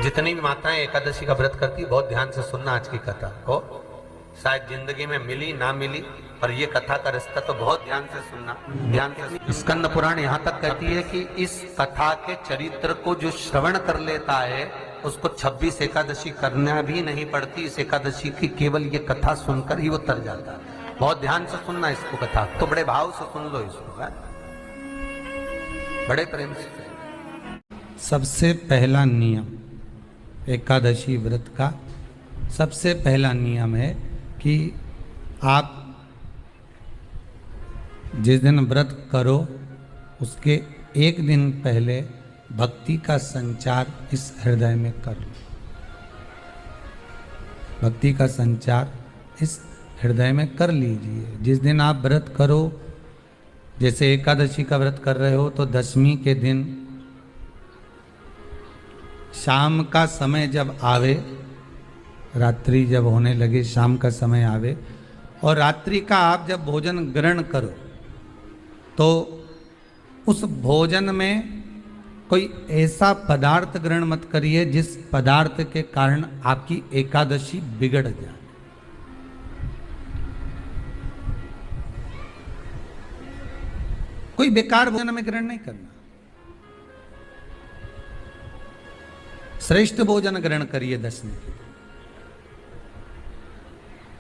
जितनी भी माताएं एकादशी का व्रत करती बहुत ध्यान से सुनना आज की कथा को, शायद जिंदगी में मिली ना मिली, पर ये कथा का रिश्ता तो बहुत ध्यान से सुनना। ध्यान से स्कंद पुराण यहाँ तक कहती है कि इस कथा के चरित्र को जो श्रवण कर लेता है उसको 26 एकादशी करना भी नहीं पड़ती। इस एकादशी की केवल ये कथा सुनकर ही वो तर जाता है। बहुत ध्यान से सुनना इसको, कथा तो बड़े भाव से सुन लो इसको, बड़े प्रेम से। सबसे पहला नियम एकादशी व्रत का सबसे पहला नियम है कि आप जिस दिन व्रत करो उसके एक दिन पहले भक्ति का संचार इस हृदय में कर लो। भक्ति का संचार इस हृदय में कर लीजिए। जिस दिन आप व्रत करो, जैसे एकादशी का व्रत कर रहे हो तो दशमी के दिन शाम का समय जब आवे, रात्रि जब होने लगे, शाम का समय आवे और रात्रि का आप जब भोजन ग्रहण करो तो उस भोजन में कोई ऐसा पदार्थ ग्रहण मत करिए जिस पदार्थ के कारण आपकी एकादशी बिगड़ जाए। कोई बेकार भोजन में ग्रहण नहीं करना, श्रेष्ठ भोजन ग्रहण करिए दशमी के दिन।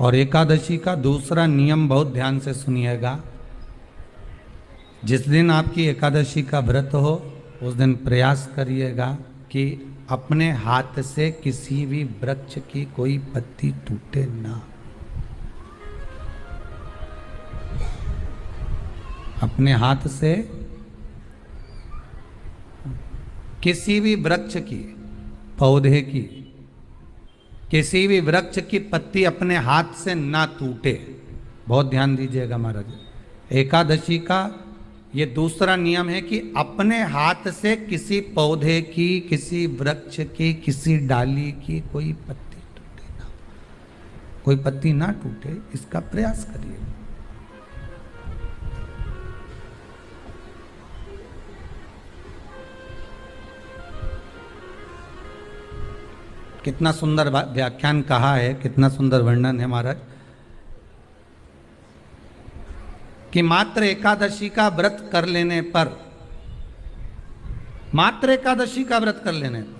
और एकादशी का दूसरा नियम बहुत ध्यान से सुनिएगा। जिस दिन आपकी एकादशी का व्रत हो उस दिन प्रयास करिएगा कि अपने हाथ से किसी भी वृक्ष की कोई पत्ती टूटे ना। अपने हाथ से किसी भी वृक्ष की, पौधे की, किसी भी वृक्ष की पत्ती अपने हाथ से ना टूटे। बहुत ध्यान दीजिएगा महाराज। एकादशी का ये दूसरा नियम है कि अपने हाथ से किसी पौधे की, किसी वृक्ष की, किसी डाली की कोई पत्ती टूटे ना, कोई पत्ती ना टूटे, इसका प्रयास करिए। कितना सुंदर व्याख्यान कहा है, कितना सुंदर वर्णन है महाराज कि मात्र एकादशी का व्रत कर लेने पर, मात्र एकादशी का व्रत कर लेने पर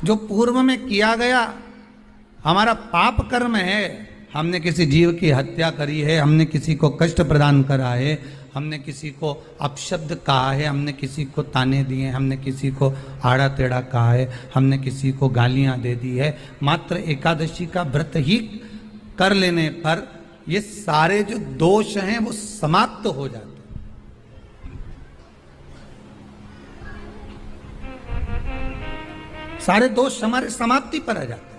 जो पूर्व में किया गया हमारा पाप कर्म है, हमने किसी जीव की हत्या करी है, हमने किसी को कष्ट प्रदान करा है, हमने किसी को अपशब्द कहा है, हमने किसी को ताने दिए, हमने किसी को आड़ा टेढ़ा कहा है, हमने किसी को गालियां दे दी है, मात्र एकादशी का व्रत ही कर लेने पर ये सारे जो दोष हैं वो समाप्त हो जाते हैं। सारे दोष हमारे समाप्ति पर आ जाते हैं।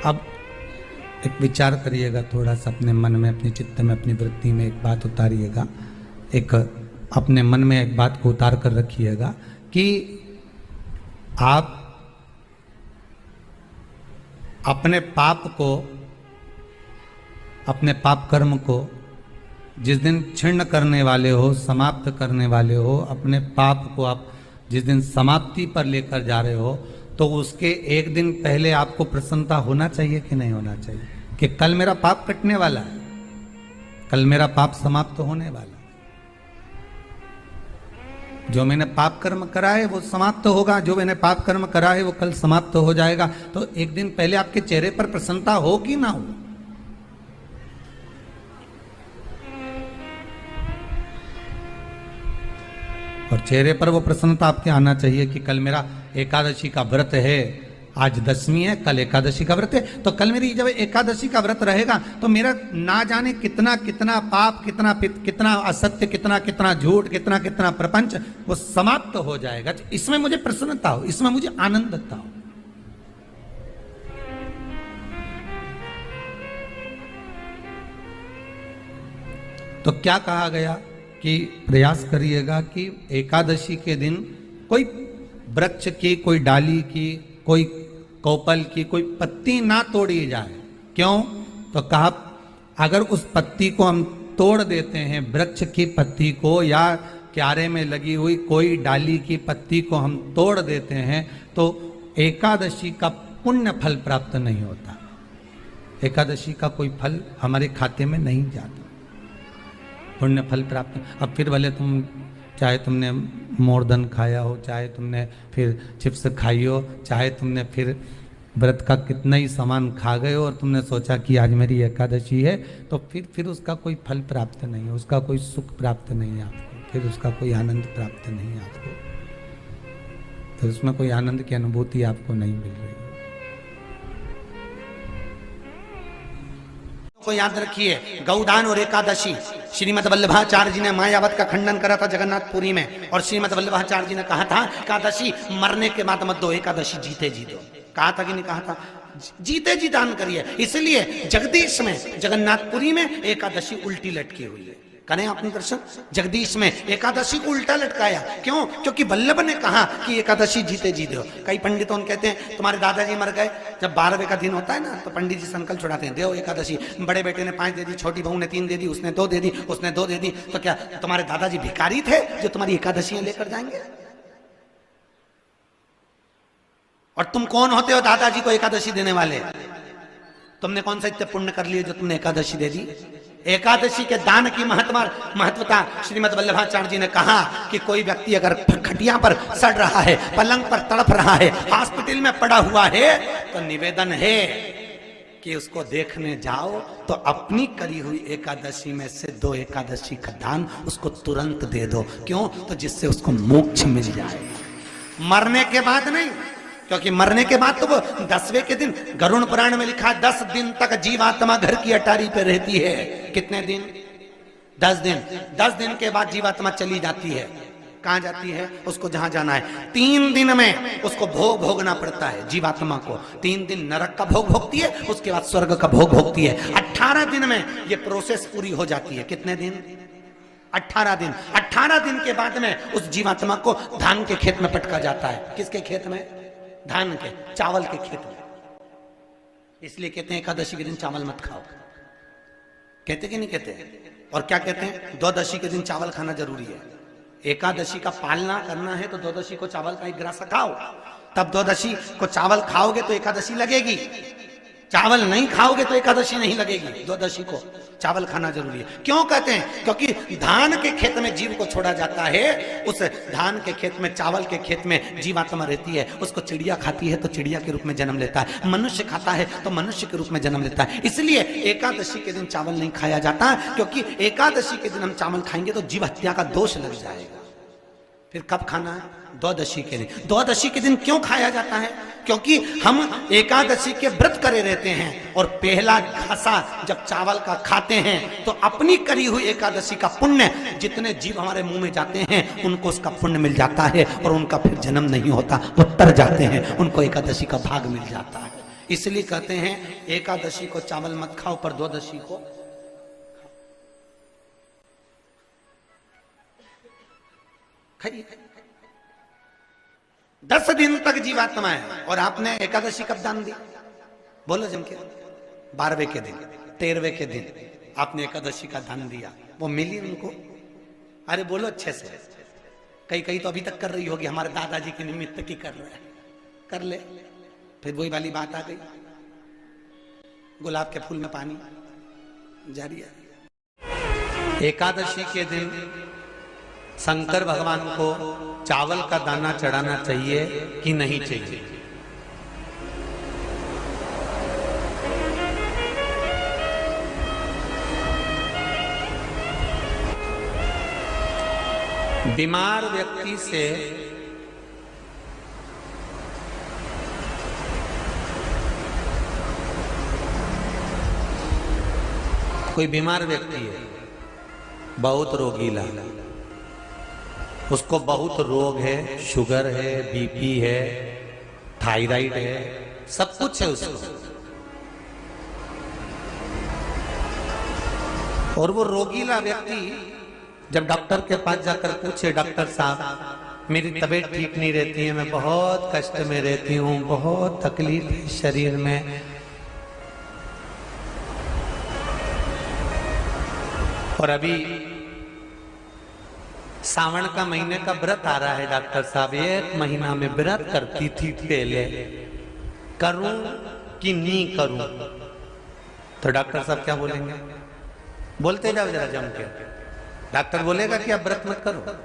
अब एक विचार करिएगा थोड़ा सा अपने मन में, अपने चित्त में, अपनी वृत्ति में एक बात उतारिएगा। एक अपने मन में एक बात को उतार कर रखिएगा कि आप अपने पाप को, अपने पाप कर्म को जिस दिन छिन्न करने वाले हो, समाप्त करने वाले हो, अपने पाप को आप जिस दिन समाप्ति पर लेकर जा रहे हो तो उसके एक दिन पहले आपको प्रसन्नता होना चाहिए कि नहीं होना चाहिए कि कल मेरा पाप कटने वाला है, कल मेरा पाप समाप्त होने वाला है। जो मैंने पाप कर्म करा है वो समाप्त होगा, जो मैंने पाप कर्म करा है वो कल समाप्त हो जाएगा। तो एक दिन पहले आपके चेहरे पर प्रसन्नता हो कि ना हो? और चेहरे पर वो प्रसन्नता आपके आना चाहिए कि कल मेरा एकादशी का व्रत है, आज दशमी है, कल एकादशी का व्रत है, तो कल मेरी जब एकादशी का व्रत रहेगा तो मेरा ना जाने कितना कितना पाप, कितना असत्य, कितना झूठ, कितना प्रपंच वो समाप्त हो जाएगा। इसमें मुझे प्रसन्नता हो, इसमें मुझे आनंदता हो। तो क्या कहा गया कि प्रयास करिएगा कि एकादशी के दिन कोई वृक्ष की, कोई डाली की, कोई कोपल की कोई पत्ती ना तोड़ी जाए। क्यों? तो कहा अगर उस पत्ती को हम तोड़ देते हैं, वृक्ष की पत्ती को या क्यारे में लगी हुई कोई डाली की पत्ती को हम तोड़ देते हैं तो एकादशी का पुण्य फल प्राप्त नहीं होता। एकादशी का कोई फल हमारे खाते में नहीं जाता, पुण्य फल प्राप्त। अब फिर भले तुम चाहे तुमने मोरधन खाया हो, चाहे तुमने फिर चिप्स खाई हो, चाहे तुमने फिर व्रत का कितना ही सामान खा गए हो और तुमने सोचा कि आज मेरी एकादशी है, तो फिर उसका कोई फल प्राप्त नहीं है, उसका कोई सुख प्राप्त नहीं है आपको, फिर उसका कोई आनंद प्राप्त नहीं है आपको, तो उसमें कोई आनंद की अनुभूति आपको नहीं मिल रही। को याद रखिए, गौदान और एकादशी, श्रीमद वल्लभाचार्य जी ने मायावत का खंडन करा था जगन्नाथपुरी में, और श्रीमद वल्लभाचार्य जी ने कहा था एकादशी मरने के बाद मत दो, एकादशी जीते जी दो। कहा था कि नहीं कहा था? जीते जी दान करिए। इसलिए जगदीश में, जगन्नाथपुरी में एकादशी उल्टी लटकी हुई है। करें आपने दर्शन? जगदीश में एकादशी को उल्टा लटकाया। क्यों? क्योंकि वल्लभ ने कहा कि एकादशी जीते जी दो। कई पंडितों कहते हैं तुम्हारे दादाजी मर गए, जब 12वें का दिन होता है ना तो पंडित जी संकल्प छुड़ाते हैं, दो एकादशी। बड़े बेटे ने 5 दे दी, छोटी बहू ने 3 दे दी, उसने 2 दे दी, उसने 2 दे दी, तो क्या तुम्हारे दादाजी भिखारी थे जो तुम्हारी एकादशियां लेकर जाएंगे? और तुम कौन होते हो दादाजी को एकादशी देने वाले? तुमने कौन सा इतने पुण्य कर लिए जो तुमने एकादशी दे दी? एकादशी के दान की महत्वता श्रीमद वल्लभाचार्य जी ने कहा कि कोई व्यक्ति अगर खटिया पर सड़ रहा है, पलंग पर तड़प रहा है, हॉस्पिटल में पड़ा हुआ है, तो निवेदन है कि उसको देखने जाओ तो अपनी करी हुई एकादशी में से 2 एकादशी का दान उसको तुरंत दे दो। क्यों? तो जिससे उसको मोक्ष मिल जाए, मरने के बाद नहीं। क्योंकि मरने के बाद तो वो 10वें के दिन, गरुड़ पुराण में लिखा 10 दिन तक जीवात्मा घर की अटारी पे रहती है। कितने दिन? 10 दिन। 10 दिन के बाद जीवात्मा चली जाती है। कहां जाती है? उसको जहां जाना है। 3 दिन में उसको भोग भोगना पड़ता है जीवात्मा को। 3 दिन नरक का भोग भोगती है, उसके बाद स्वर्ग का भोग भोगती है। 18 दिन में ये प्रोसेस पूरी हो जाती है। कितने दिन? 18 दिन। 18 दिन के बाद में उस जीवात्मा को धान के खेत में पटका जाता है। किसके खेत में? धान के, चावल के खेत में। इसलिए कहते हैं एकादशी के दिन चावल मत खाओ। कहते कि नहीं कहते? और क्या कहते हैं? द्वादशी के दिन चावल खाना जरूरी है। एकादशी का पालना करना है तो द्वादशी को चावल का 1 ग्रास खाओ, तब द्वादशी को चावल खाओगे तो एकादशी लगेगी। चावल नहीं खाओगे तो एकादशी नहीं लगेगी। द्वादशी को चावल खाना जरूरी है। क्यों कहते हैं? क्योंकि धान के खेत में जीव को छोड़ा जाता है, उस धान के खेत में, चावल के खेत में जीवात्मा रहती है। उसको चिड़िया खाती है तो चिड़िया के रूप में जन्म लेता है, मनुष्य खाता है तो मनुष्य के रूप में जन्म लेता है। इसलिए एकादशी के दिन चावल नहीं खाया जाता, क्योंकि एकादशी के दिन हम चावल खाएंगे तो जीव हत्या का दोष लग जाएगा। फिर कब खाना है? द्वादशी के दिन। द्वादशी के दिन क्यों खाया जाता है? क्योंकि हम एकादशी के व्रत करे रहते हैं, और पहला घासा जब चावल का खाते हैं तो अपनी करी हुई एकादशी का पुण्य, जितने जीव हमारे मुंह में जाते हैं उनको उसका पुण्य मिल जाता है, और उनका फिर जन्म नहीं होता, वो तर जाते हैं, उनको एकादशी का भाग मिल जाता है। इसलिए कहते हैं एकादशी को चावल मत खाओ, पर द्वादशी को खाइए। 10 दिन तक जीवात्मा है, और आपने एकादशी कब दान दी? बोलो जम के। 12वें के दिन, 13वें के दिन आपने एकादशी का दान दिया, वो मिली उनको? अरे बोलो अच्छे से। कई तो अभी तक कर रही होगी, हमारे दादाजी के निमित्त की कर रहे हैं, कर ले। फिर वही वाली बात आ गई, गुलाब के फूल में पानी जारी है। एकादशी के दिन शंकर भगवान को चावल का दाना चढ़ाना चाहिए कि नहीं चाहिए? बीमार व्यक्ति से कोई बीमार व्यक्ति है, बहुत रोगीला, उसको बहुत रोग है, शुगर है, बीपी है, थायराइड है, सब कुछ है उसको, और वो रोगीला व्यक्ति जब डॉक्टर के पास जाकर पूछे, डॉक्टर साहब मेरी तबीयत ठीक नहीं रहती है, मैं बहुत कष्ट में रहती हूँ, बहुत तकलीफ है शरीर में। और अभी सावन का महीने का व्रत आ रहा है डॉक्टर साहब, 1 महीना में व्रत करती थी पहले, करूं कि नहीं करूं? तो डॉक्टर साहब क्या बोलेंगे? बोलते जाओ जरा जम के। डॉक्टर बोलेगा कि अब व्रत मत करो।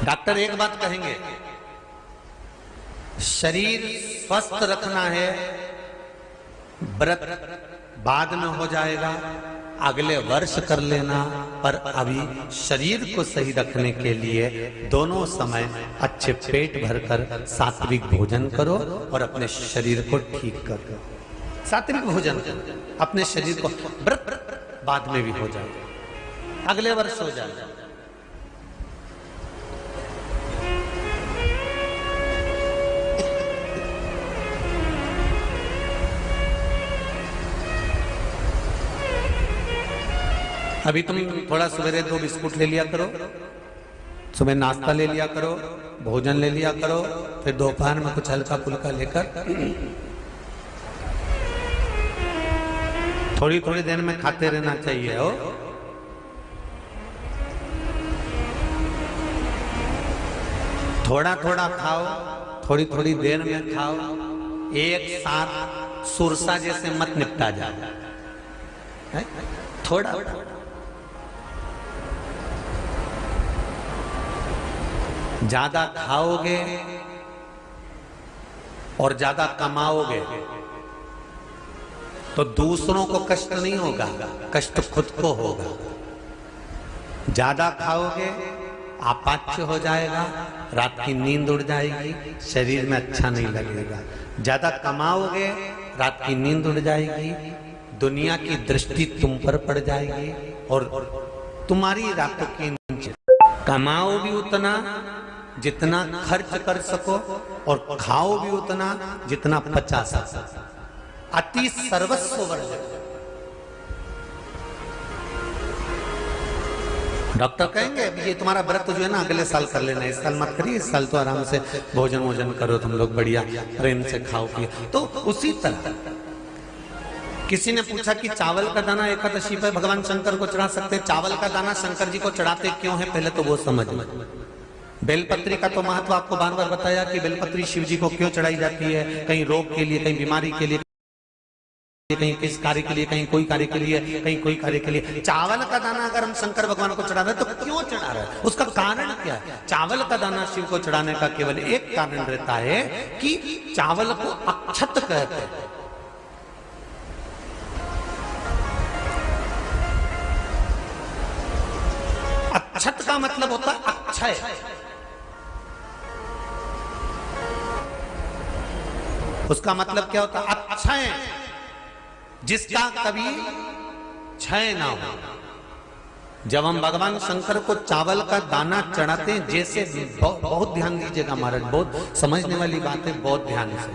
डॉक्टर एक बात कहेंगे, शरीर स्वस्थ रखना है, व्रत बाद में हो जाएगा, अगले वर्ष कर लेना, पर अभी शरीर को सही रखने के लिए दोनों समय अच्छे पेट भरकर सात्विक भोजन करो और अपने शरीर को ठीक करो। सात्विक भोजन करो, अपने शरीर को, व्रत बाद में भी हो जाए, अगले वर्ष हो जाए। अभी तुम थोड़ा सवेरे 2 बिस्कुट ले लिया करो, सुबह नाश्ता ले लिया करो, भोजन ले लिया करो, फिर दोपहर में कुछ हल्का फुल्का लेकर थोड़ी थोड़ी देर में खाते रहना चाहिए। हो थोड़ा थोड़ा खाओ, थोड़ी थोड़ी देर में खाओ, एक साथ सुरसा जैसे मत निपटा जाए, थोड़ा ज्यादा खाओगे और ज्यादा कमाओगे तो दूसरों को कष्ट नहीं होगा, कष्ट खुद को होगा। ज्यादा खाओगे अपाच्य हो जाएगा, रात की नींद उड़ जाएगी, शरीर में अच्छा नहीं लगेगा। ज्यादा कमाओगे, रात की नींद उड़ जाएगी, दुनिया की दृष्टि तुम पर पड़ जाएगी और तुम्हारी रातों की नींद। कमाओ भी उतना जितना खर्च कर सको और खाओ भी उतना जितना पचा सको। अति सर्वस्व वर्जक। डॉक्टर कहेंगे ये तुम्हारा व्रत जो है ना अगले साल कर लेना, इस साल मत करिए, इस साल तो आराम से भोजन वोजन करो तुम लोग, बढ़िया प्रेम से खाओ पियो। तो उसी तरह किसी ने पूछा कि चावल का दाना एकादशी पर भगवान शंकर को चढ़ा सकते? चावल का दाना शंकर जी को चढ़ाते क्यों है, पहले तो वो समझ लो। बेलपत्री का तो महत्व आपको बार बार बताया कि बेलपत्री शिव जी को क्यों चढ़ाई जाती है, कहीं रोग के लिए, कहीं बीमारी के लिए, कहीं किस कार्य के लिए, कहीं कोई कार्य के लिए, कहीं कोई कार्य के लिए। चावल का दाना अगर हम शंकर भगवान को चढ़ा रहे हैं तो क्यों चढ़ा रहे हैं, उसका कारण क्या है? चावल का दाना शिव को चढ़ाने का केवल एक कारण रहता है कि चावल को अक्षत कहते हैं। अक्षत का मतलब होता है अक्षय। उसका मतलब क्या होता है? अक्षय, जिसका कभी क्षय ना हो। जब हम भगवान शंकर को चावल का दाना चढ़ाते हैं, जैसे बहुत ध्यान दीजिएगा महाराज, बहुत समझने वाली बात है, बहुत ध्यान से।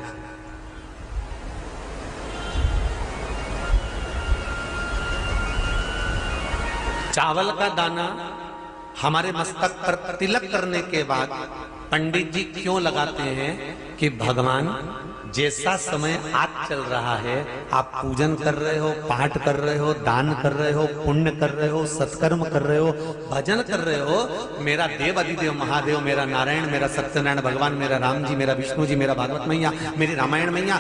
चावल का दाना हमारे मस्तक पर तिलक करने के बाद पंडित जी क्यों लगाते हैं कि भगवान जैसा समय आज चल रहा है, आप पूजन कर रहे हो, पाठ कर रहे हो, दान कर रहे हो, पुण्य कर रहे हो, सत्कर्म कर रहे हो, भजन कर रहे हो, मेरा देव अधिदेव महादेव, मेरा नारायण, मेरा सत्यनारायण भगवान, मेरा राम जी, मेरा विष्णु जी, मेरा भागवत मैया, मेरी रामायण मैया,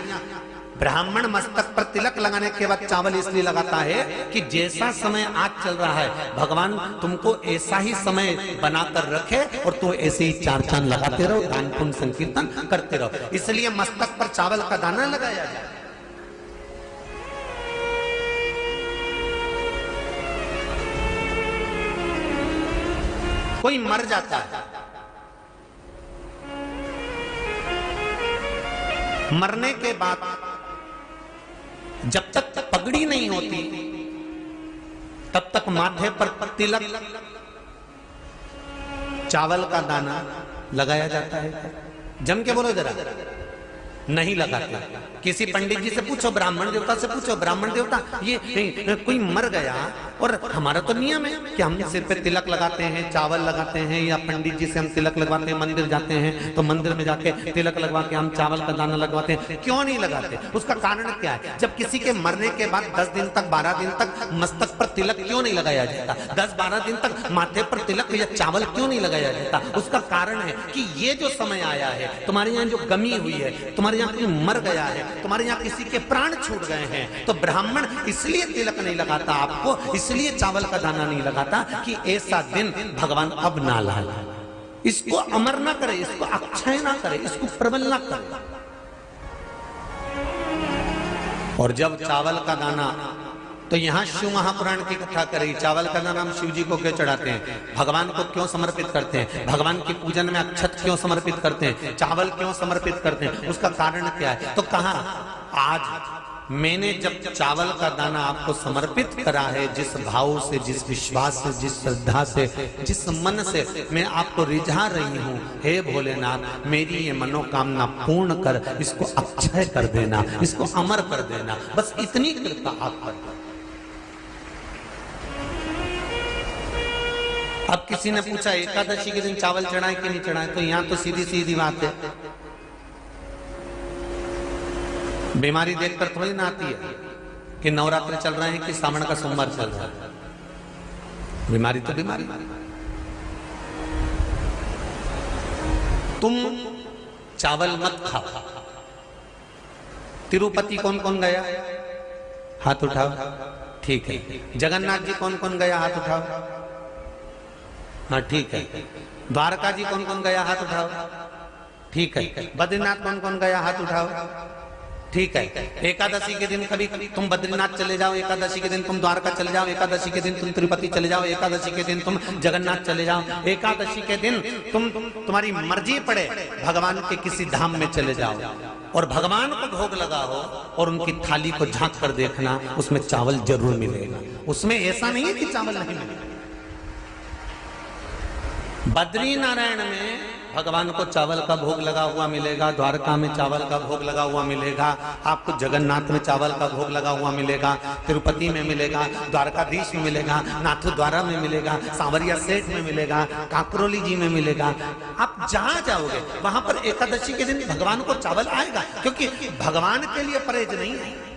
ब्राह्मण मस्तक पर तिलक लगाने के बाद चावल इसलिए लगाता है कि जैसा समय आज चल रहा है, भगवान तुमको ऐसा ही समय बनाकर रखे और तो ऐसे ही 4 चांद लगाते रहो, दान पुण्य संकीर्तन करते रहो। इसलिए मस्तक पर चावल का दाना लगाया जाए। कोई मर जाता है, मरने के बाद जब तक पगड़ी नहीं होती तब तक माथे पर तिलक चावल का दाना लगाया जाता है। जम के बोलो जरा, नहीं लगाते। किसी पंडित जी से पूछो, ब्राह्मण देवता से पूछो, ब्राह्मण देवता ये कोई मर गया और हमारा तो नियम है कि हम सिर पे तिलक लगाते हैं, चावल लगाते हैं, या पंडित जी से हम तिलक लगवाते हैं, मंदिर जाते हैं तो मंदिर में जाके तिलक लगवा के हम चावल का दाना लगवाते हैं। क्यों नहीं लगाते? उसका कारण क्या है? जब किसी के मरने के बाद 10 दिन तक 12 दिन तक मस्तक पर तिलक क्यों नहीं लगाया जाता? 10-12 दिन तक माथे पर तिलक या चावल क्यों नहीं लगाया जाता? उसका कारण है कि ये जो समय आया है, तुम्हारे यहाँ जो गमी हुई है, तुम्हारे यहाँ कोई मर गया है, तुम्हारे यहाँ किसी के प्राण छूट गए हैं, तो ब्राह्मण इसलिए तिलक नहीं लगाता आपको, इसलिए चावल का दाना नहीं लगाता कि ऐसा दिन भगवान अब ना लाए, इसको अमर ना करे, इसको अक्षय ना करे, इसको प्रबल ना करे। और जब चावल का दाना, तो यहां शिव महापुराण की कथा करी, चावल का दाना हम शिव जी को क्यों चढ़ाते हैं, भगवान को क्यों समर्पित करते हैं, भगवान के पूजन में अक्षत क्यों समर्पित करते हैं, चावल क्यों समर्पित करते हैं, उसका कारण क्या है? तो कहा आज मैंने जब चावल का दाना आपको समर्पित करा है, जिस भाव से, जिस विश्वास से, जिस श्रद्धा से, जिस मन से मैं आपको रिझा रही हूं, हे भोलेनाथ मेरी ये मनोकामना पूर्ण कर, इसको अक्षय कर देना, इसको अमर कर देना, बस इतनी कृपा आप कर। अब किसी ने पूछा एकादशी के दिन चावल चढ़ाए कि नहीं चढ़ाए, तो यहां तो सीधी सीधी बात है, बीमारी देखकर थोड़ी ना आती है कि नवरात्र चल रहे हैं कि सावन का सोमवार चल रहा है, बीमारी तो बीमारी। तुम चावल मत खाओ। तिरुपति कौन कौन गया? हाथ उठाओ। ठीक है। जगन्नाथ जी कौन कौन गया? हाथ उठाओ। हाँ ठीक है। द्वारका जी कौन कौन गया? हाथ उठाओ। ठीक है। बद्रीनाथ कौन कौन गया? हाथ उठाओ। ठीक है। एकादशी के दिन कभी तुम बद्रीनाथ चले जाओ, एकादशी के दिन तुम द्वारका चले जाओ, एकादशी के दिन तुम तिरुपति चले जाओ, एकादशी के दिन तुम जगन्नाथ चले जाओ, एकादशी के दिन तुम्हारी मर्जी पड़े भगवान के किसी धाम में चले जाओ और भगवान को भोग लगाओ और उनकी थाली को झांक कर देखना, उसमें चावल जरूर मिलेगा। उसमें ऐसा नहीं है कि चावल नहीं मिलेगा। बद्री नारायण में भगवान को चावल का भोग लगा हुआ मिलेगा, द्वारका में चावल का भोग लगा हुआ मिलेगा, आपको जगन्नाथ में चावल का भोग लगा हुआ मिलेगा, तिरुपति में मिलेगा, द्वारकाधीश में मिलेगा, नाथू द्वारा में मिलेगा, सांवरिया सेठ में मिलेगा, काकरोली जी में मिलेगा। आप जहां जाओगे वहां पर एकादशी के दिन भगवान को चावल आएगा, क्योंकि भगवान के लिए परहेज नहीं है।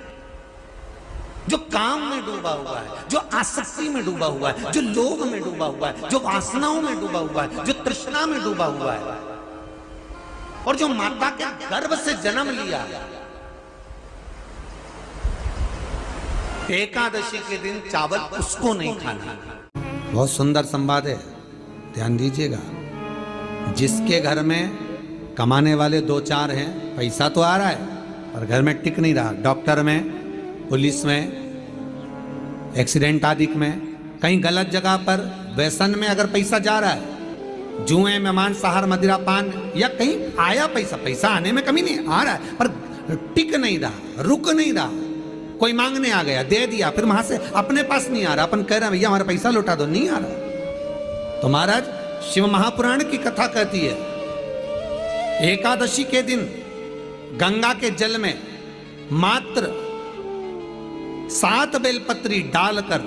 जो काम में डूबा हुआ है, जो आसक्ति में डूबा हुआ है, जो लोभ में डूबा हुआ है, जो वासनाओं में डूबा हुआ है, जो तृष्णा में डूबा हुआ है, और जो माता के गर्भ से जन्म लिया, एकादशी के दिन चावल उसको नहीं खाना। बहुत सुंदर संवाद है, ध्यान दीजिएगा। जिसके घर में कमाने वाले 2-4 हैं, पैसा तो आ रहा है पर घर में टिक नहीं रहा, डॉक्टर में, पुलिस में, एक्सीडेंट आदि में, कहीं गलत जगह पर व्यसन में अगर पैसा जा रहा है, जुए में, मांसाहार, मदिरा पान, या कहीं आया पैसा आने में कमी नहीं, आ रहा है पर टिक नहीं रहा, रुक नहीं रहा, कोई मांगने आ गया, दे दिया, फिर वहां से अपने पास नहीं आ रहा, अपन कह रहे हैं भैया हमारा पैसा लौटा दो, नहीं आ रहा। तो महाराज शिव महापुराण की कथा कहती है, एकादशी के दिन गंगा के जल में मात्र 7 बेलपत्री डालकर,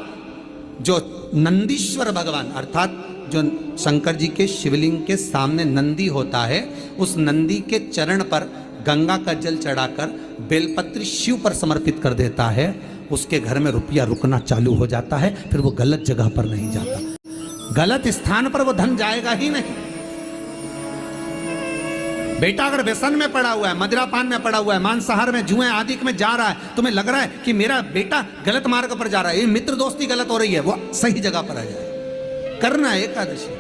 जो नंदीश्वर भगवान अर्थात जो शंकर जी के शिवलिंग के सामने नंदी होता है, उस नंदी के चरण पर गंगा का जल चढ़ाकर बेलपत्री शिव पर समर्पित कर देता है, उसके घर में रुपया रुकना चालू हो जाता है, फिर वो गलत जगह पर नहीं जाता, गलत स्थान पर वो धन जाएगा ही नहीं। बेटा अगर व्यसन में पड़ा हुआ है, मदिरा पान में पड़ा हुआ है, मांसाहार में, जुए आदि में जा रहा है, तुम्हें लग रहा है कि मेरा बेटा गलत मार्ग पर जा रहा है, ये मित्र दोस्ती गलत हो रही है, वो सही जगह पर आ जाए। करना है एकादशी।